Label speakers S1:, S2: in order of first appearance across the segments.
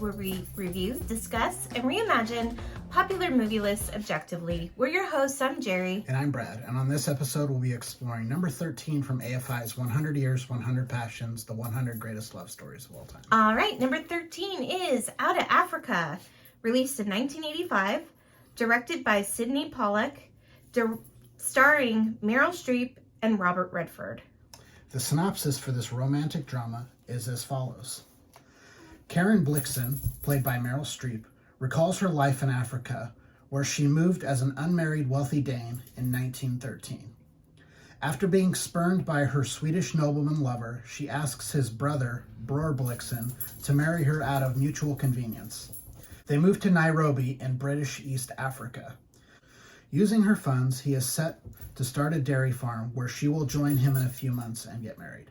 S1: where we review, discuss, and reimagine popular movie lists objectively. We're your hosts. I'm Jerry.
S2: And I'm Brad. And on this episode, we'll be exploring number 13 from AFI's 100 Years, 100 Passions, the 100 Greatest Love Stories of All Time.
S1: All right, number 13 is Out of Africa, released in 1985, directed by Sidney Pollack, starring Meryl Streep and Robert Redford.
S2: The synopsis for this romantic drama is as follows. Karen Blixen, played by Meryl Streep, recalls her life in Africa, where she moved as an unmarried wealthy Dane in 1913. After being spurned by her Swedish nobleman lover, she asks his brother, Bror Blixen, to marry her out of mutual convenience. They move to Nairobi in British East Africa. Using her funds, he is set to start a dairy farm where she will join him in a few months and get married.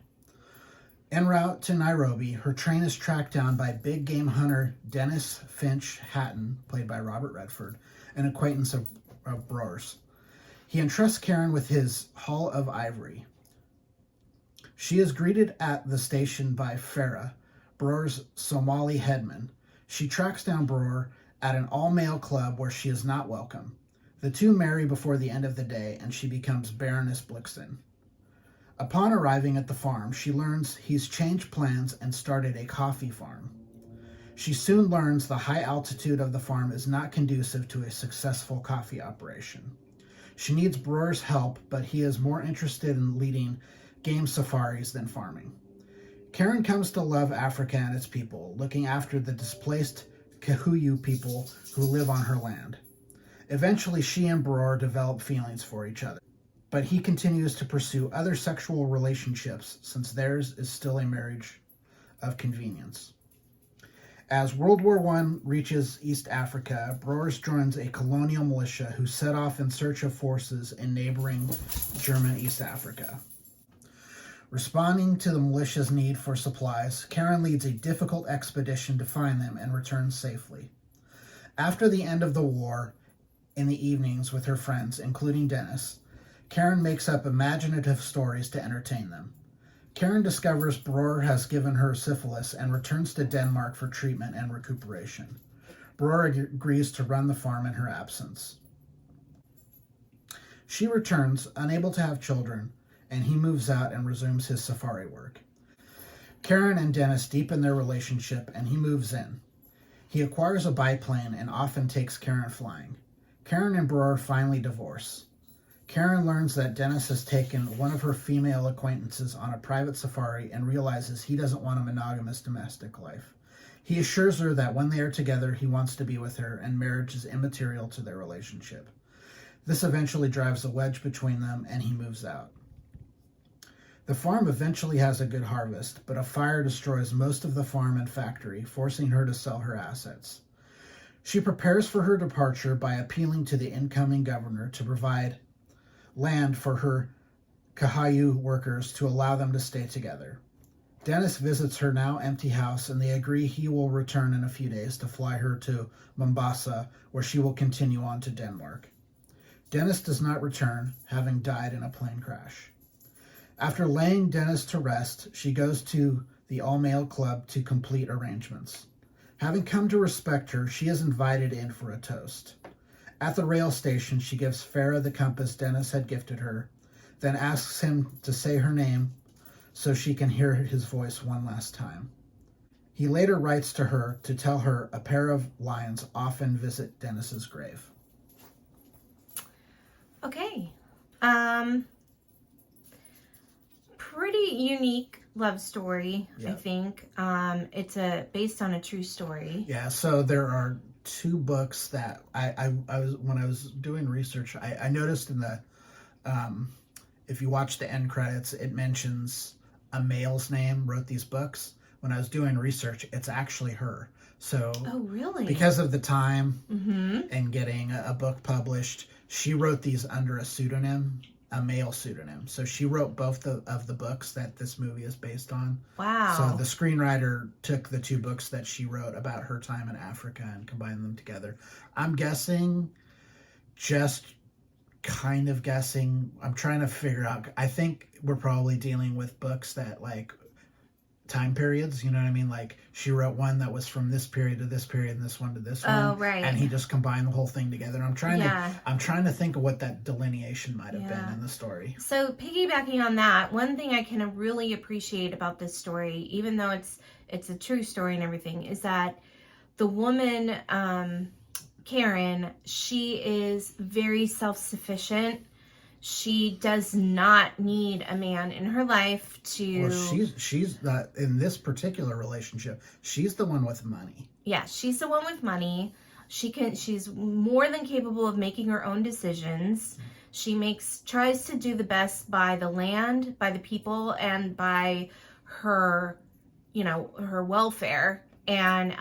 S2: En route to Nairobi, her train is tracked down by big game hunter Dennis Finch Hatton, played by Robert Redford, an acquaintance of Bror's. He entrusts Karen with his haul of ivory. She is greeted at the station by Farah, Bror's Somali headman. She tracks down Bror at an all-male club where she is not welcome. The two marry before the end of the day, and she becomes Baroness Blixen. Upon arriving at the farm, she learns he's changed plans and started a coffee farm. She soon learns the high altitude of the farm is not conducive to a successful coffee operation. She needs Bror's help, but he is more interested in leading game safaris than farming. Karen comes to love Africa and its people, looking after the displaced Kikuyu people who live on her land. Eventually, she and Bror develop feelings for each other, but he continues to pursue other sexual relationships since theirs is still a marriage of convenience. As World War I reaches East Africa, Brors joins a colonial militia who set off in search of forces in neighboring German East Africa. Responding to the militia's need for supplies, Karen leads a difficult expedition to find them and returns safely. After the end of the war, in the evenings with her friends, including Dennis, Karen makes up imaginative stories to entertain them. Karen discovers Bror has given her syphilis and returns to Denmark for treatment and recuperation. Bror agrees to run the farm in her absence. She returns, unable to have children, and he moves out and resumes his safari work. Karen and Dennis deepen their relationship, and he moves in. He acquires a biplane and often takes Karen flying. Karen and Bror finally divorce. Karen learns that Dennis has taken one of her female acquaintances on a private safari and realizes he doesn't want a monogamous domestic life. He assures her that when they are together, he wants to be with her, and marriage is immaterial to their relationship. This eventually drives a wedge between them, and he moves out. The farm eventually has a good harvest, but a fire destroys most of the farm and factory, forcing her to sell her assets. She prepares for her departure by appealing to the incoming governor to provide land for her Kikuyu workers to allow them to stay together. Dennis visits her now empty house, and they agree he will return in a few days to fly her to Mombasa, where she will continue on to Denmark. Dennis does not return, having died in a plane crash. After laying Dennis to rest, she goes to the all-male club to complete arrangements. Having come to respect her, she is invited in for a toast. At the rail station, she gives Farah the compass Dennis had gifted her, then asks him to say her name so she can hear his voice one last time. He later writes to her to tell her a pair of lions often visit Dennis's grave.
S1: Okay. Pretty unique love story,
S2: Yep.
S1: I think. It's based on a true story.
S2: Yeah, so there are two books that I was, when I was doing research, I noticed in the if you watch the end credits, it mentions a male's name wrote these books. When I was doing research, it's actually her. So
S1: Oh, really?
S2: because of the time
S1: Mm-hmm.
S2: and getting a book published, she wrote these under a pseudonym, a male pseudonym. So she wrote both of the books that this movie is based on.
S1: Wow.
S2: So the screenwriter took the two books that she wrote about her time in Africa and combined them together. I'm guessing, just kind of guessing, I'm trying to figure out, I think we're probably dealing with books that, like, time periods, you know what I mean? Like, she wrote one that was from this period to this period, and this one to this one.
S1: Oh, right.
S2: And he just combined the whole thing together. And I'm trying to think of what that delineation might have been in the story.
S1: So piggybacking on that, one thing I can really appreciate about this story, even though it's a true story and everything, is that the woman, Karen, she is very self-sufficient. She does not need a man in her life to...
S2: Well, she's in this particular relationship, she's the one with money.
S1: Yeah, she's the one with money. She's more than capable of making her own decisions. She tries to do the best by the land, by the people, and by her, her welfare. And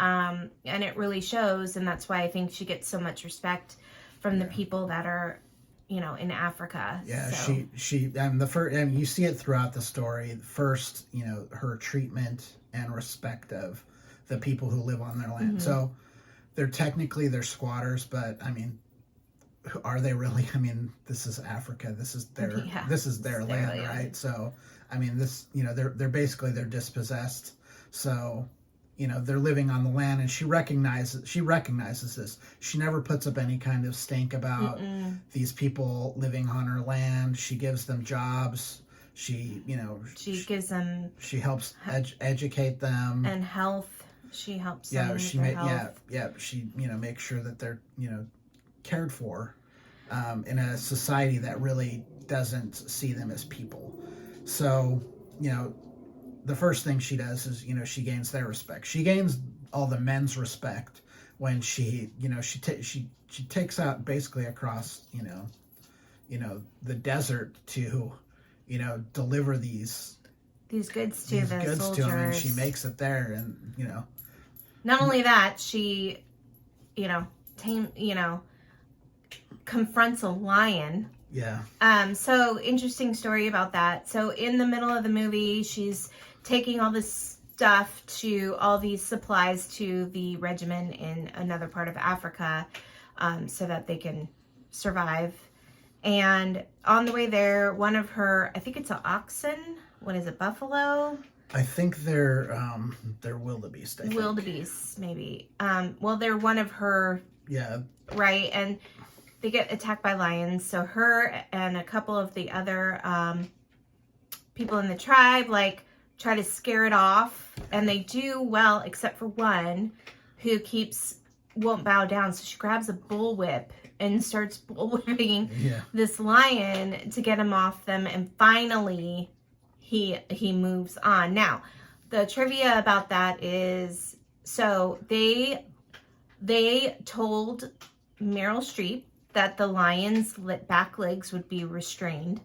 S1: it really shows, and that's why I think she gets so much respect from the people that are, in Africa.
S2: Yeah,
S1: so.
S2: she and you see it throughout the story. First, her treatment and respect of the people who live on their land. So they're squatters, but I mean, are they really? I mean, this is Africa. This is their land, right? So I mean, they're dispossessed. So they're living on the land, and she recognizes this. She never puts up any kind of stink about these people living on her land. She gives them jobs. She gives them. She helps educate them
S1: and health. She helps.
S2: Yeah, she makes sure that they're cared for in a society that really doesn't see them as people. So the first thing she does is, she gains their respect. She gains all the men's respect when she takes out basically across, the desert to, deliver these
S1: goods to the soldiers.
S2: To them, and she makes it there, and
S1: Not only that, she, confronts a lion.
S2: Yeah.
S1: So interesting story about that. So in the middle of the movie, she's taking all this stuff to all these supplies to the regiment in another part of Africa, so that they can survive. And on the way there, one of her, I think it's an oxen. What is it? Buffalo?
S2: I think they're wildebeest.
S1: Wildebeest, maybe. Well, they're one of her.
S2: Yeah.
S1: Right, and they get attacked by lions. So her and a couple of the other people in the tribe try to scare it off, and they do well, except for one who won't bow down. So she grabs a bullwhip and starts bullwhipping this lion to get him off them, and finally he moves on. Now, the trivia about that is, so they told Meryl Streep that the lion's back legs would be restrained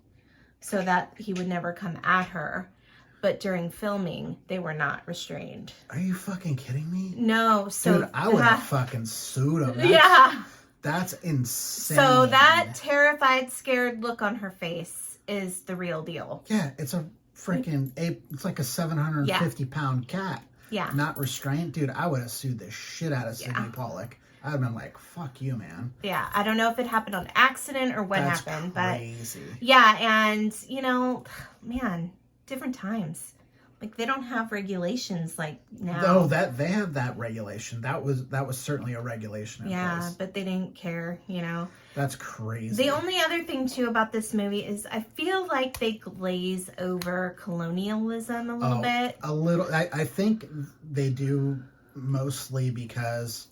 S1: so that he would never come at her. But during filming, they were not restrained.
S2: Are you fucking kidding me?
S1: No. So
S2: dude, I would have fucking sued him. That's insane.
S1: So that terrified, scared look on her face is the real deal.
S2: Yeah, it's a freaking ape. It's like a 750-pound cat.
S1: Yeah.
S2: Not restrained. Dude, I would have sued the shit out of Sidney Pollack. I'd have been like, fuck you, man.
S1: Yeah, I don't know if it happened on accident or what happened.
S2: Crazy.
S1: But yeah, and, man, different times. They don't have regulations like now.
S2: No, they have that regulation. That was certainly a regulation in place.
S1: But they didn't care,
S2: That's crazy.
S1: The only other thing, too, about this movie is I feel like they glaze over colonialism a little bit.
S2: A little. I think they do mostly because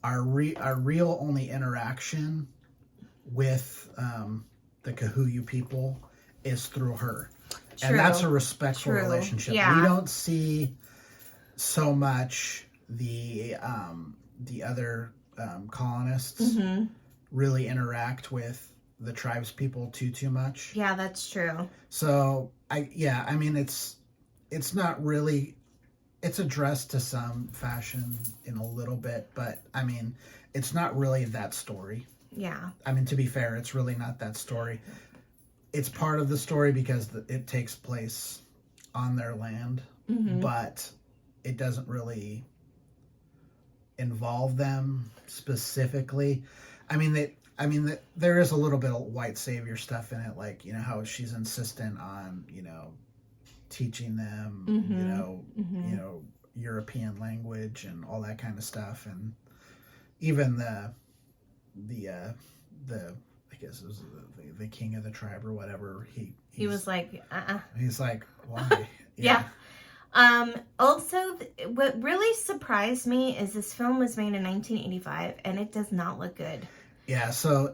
S2: our real only interaction with the Kahuyu people is through her. True. And that's a respectful relationship.
S1: Yeah.
S2: We don't see so much the other colonists really interact with the tribes people too much.
S1: Yeah, that's true.
S2: So I mean it's not really, it's addressed to some fashion in a little bit, but I mean it's not really that story.
S1: Yeah.
S2: I mean, to be fair, it's really not that story. It's part of the story because it takes place on their land, but it doesn't really involve them specifically. I mean, there is a little bit of white savior stuff in it, like, how she's insistent on, teaching them,
S1: Mm-hmm.
S2: you know, European language and all that kind of stuff, and even the I guess it was the king of the tribe or whatever.
S1: He was like,
S2: He's like, why?
S1: Yeah. Also, what really surprised me is this film was made in 1985, and it does not look good.
S2: Yeah. So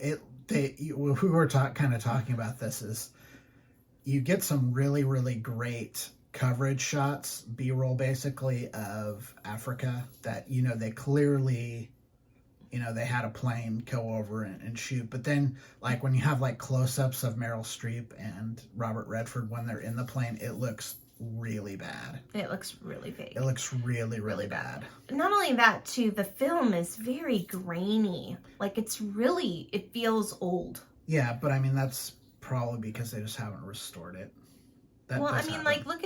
S2: we were kind of talking about this is you get some really really great coverage shots, B-roll basically of Africa that they clearly. They had a plane go over and shoot. But then, like, when you have, like, close-ups of Meryl Streep and Robert Redford when they're in the plane, it looks really bad.
S1: It looks really fake.
S2: It looks really, really bad.
S1: Not only that, too, the film is very grainy. Like, it feels old.
S2: Yeah, but, I mean, that's probably because they just haven't restored it.
S1: Well, I mean, like, look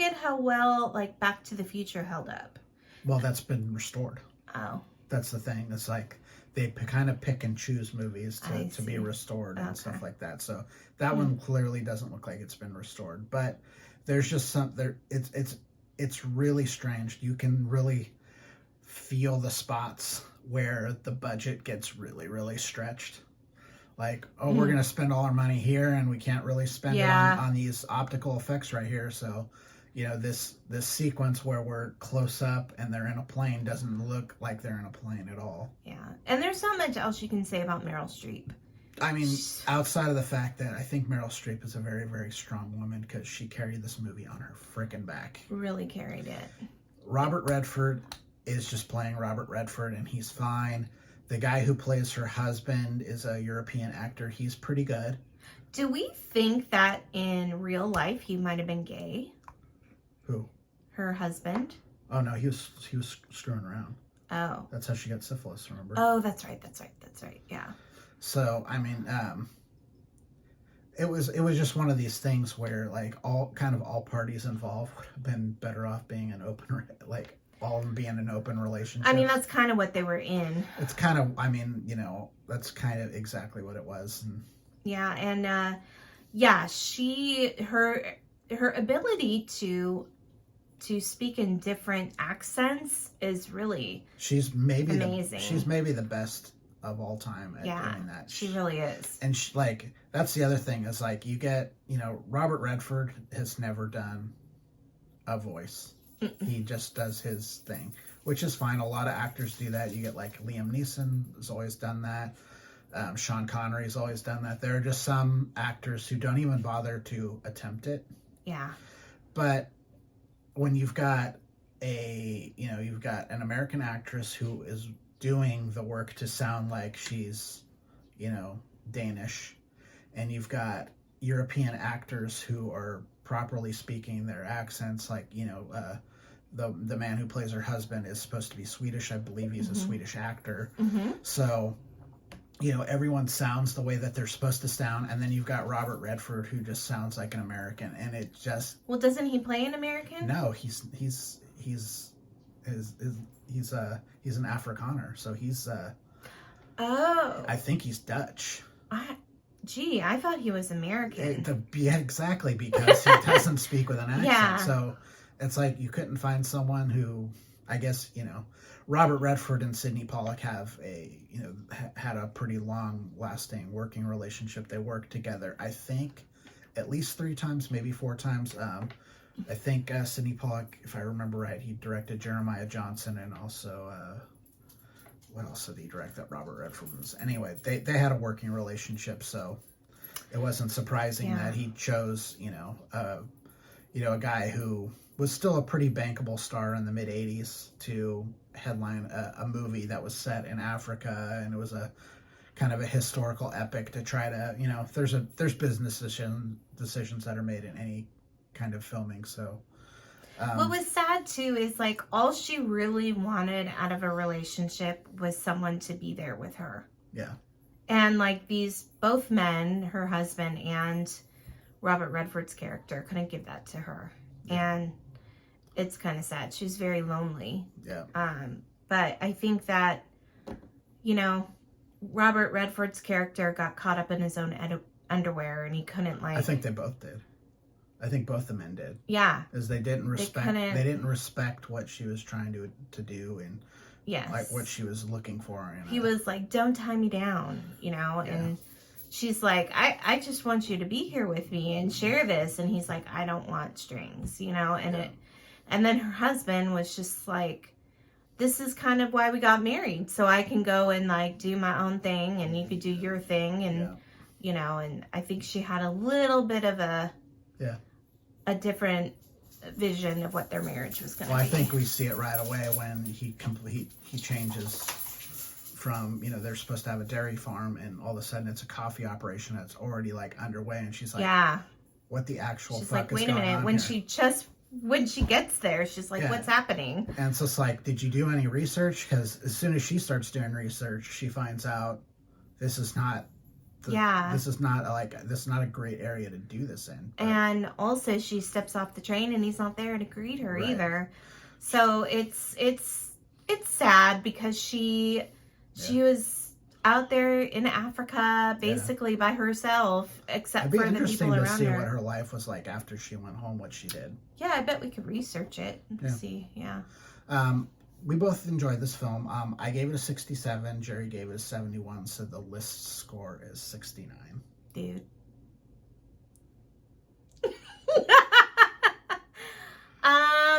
S1: at how well, like, Back to the Future held up.
S2: Well, that's been restored.
S1: Oh.
S2: That's the thing. It's like they kind of pick and choose movies to be restored and stuff like that. So that one clearly doesn't look like it's been restored. But there's just it's really strange. You can really feel the spots where the budget gets really, really stretched. Like, we're going to spend all our money here and we can't really spend it on these optical effects right here. So this sequence where we're close up and they're in a plane doesn't look like they're in a plane at all.
S1: Yeah, and there's not much else you can say about Meryl Streep.
S2: I mean, outside of the fact that I think Meryl Streep is a very, very strong woman because she carried this movie on her freaking back.
S1: Really carried it.
S2: Robert Redford is just playing Robert Redford and he's fine. The guy who plays her husband is a European actor. He's pretty good.
S1: Do we think that in real life he might have been gay?
S2: Who?
S1: Her husband.
S2: Oh no, he was screwing around.
S1: Oh.
S2: That's how she got syphilis, remember?
S1: Oh, that's right. Yeah.
S2: So, I mean, it was just one of these things where like all parties involved would have been better off being an open, like all of them being an open relationship.
S1: I mean, that's kind of what they were in.
S2: It's kind of, I mean, that's kind of exactly what it was. And,
S1: yeah, and her ability to speak in different accents is really amazing.
S2: She's maybe the best of all time at doing that.
S1: She really is.
S2: And that's the other thing is like you get, Robert Redford has never done a voice. He just does his thing, which is fine. A lot of actors do that. You get like Liam Neeson has always done that. Sean Connery's always done that. There are just some actors who don't even bother to attempt it.
S1: Yeah.
S2: But when you've got you've got an American actress who is doing the work to sound like she's, Danish, and you've got European actors who are properly speaking their accents, like, the man who plays her husband is supposed to be Swedish. I believe he's a Swedish actor. So, everyone sounds the way that they're supposed to sound, and then you've got Robert Redford who just sounds like an American, and it just...
S1: Well, doesn't he play an American?
S2: No, he's an Afrikaner, so he's I think he's Dutch.
S1: I thought he was American.
S2: Yeah, exactly, because he doesn't speak with an accent.
S1: Yeah.
S2: So it's like you couldn't find someone who, I guess, Robert Redford and Sidney Pollack have had a pretty long-lasting working relationship. They worked together, I think, at least 3 times, maybe 4 times. I think Sidney Pollack, if I remember right, he directed Jeremiah Johnson, and also what else did he direct that Robert Redford was? Anyway, they had a working relationship, so it wasn't surprising that he chose a guy who was still a pretty bankable star in the mid '80s to headline a movie that was set in Africa, and it was a kind of a historical epic to try to there's business decisions that are made in any kind of filming. So
S1: what was sad too is like all she really wanted out of a relationship was someone to be there with her.
S2: Yeah.
S1: And like both men, her husband and Robert Redford's character, couldn't give that to her. Yeah. And it's kind of sad. She was very lonely.
S2: Yeah.
S1: But I think that, Robert Redford's character got caught up in his own underwear and he couldn't
S2: I think they both did. I think both the men did.
S1: Yeah.
S2: Is they didn't respect.
S1: couldn't-
S2: They didn't respect what she was trying to do and
S1: Yes.
S2: like what she was looking for.
S1: He was like, "Don't tie me down," you know, and she's like, I just want you to be here with me and share this. And he's like, "I don't want strings," you know, and then her husband was just like, "This is kind of why we got married. So I can go and like do my own thing and you could do your thing." And, you know, and I think she had a little bit of a different vision of what their marriage was going to be.
S2: Well, I think we see it right away when he changes from, you know, they're supposed to have a dairy farm and all of a sudden it's a coffee operation that's already like underway, and she's like, what the actual
S1: she's
S2: fuck
S1: like,
S2: is
S1: wait a
S2: going
S1: minute,
S2: on
S1: when
S2: here?
S1: when she gets there, she's like, what's happening?
S2: And it's just like, did you do any research? Because as soon as she starts doing research, she finds out this is not this is not a great area to do this in. But,
S1: and also she steps off the train and he's not there to greet her either. So it's sad because she was out there in Africa basically by herself, except for the people around her.
S2: It'd be interesting to see what her life was like after she went home, what she did.
S1: Yeah, I bet we could research it and see.
S2: We both enjoyed this film. I gave it a 67. Jerry gave it a 71. So the list score is 69.
S1: Dude.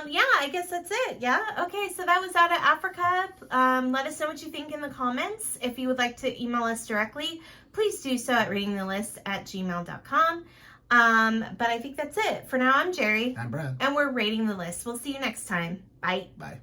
S1: Yeah, I guess that's it. Yeah. Okay. So that was Out of Africa. Let us know what you think in the comments. If you would like to email us directly, please do so at ratingthelist@gmail.com. But I think that's it. For now, I'm Jerry.
S2: I'm Brad.
S1: And we're rating the list. We'll see you next time. Bye.
S2: Bye.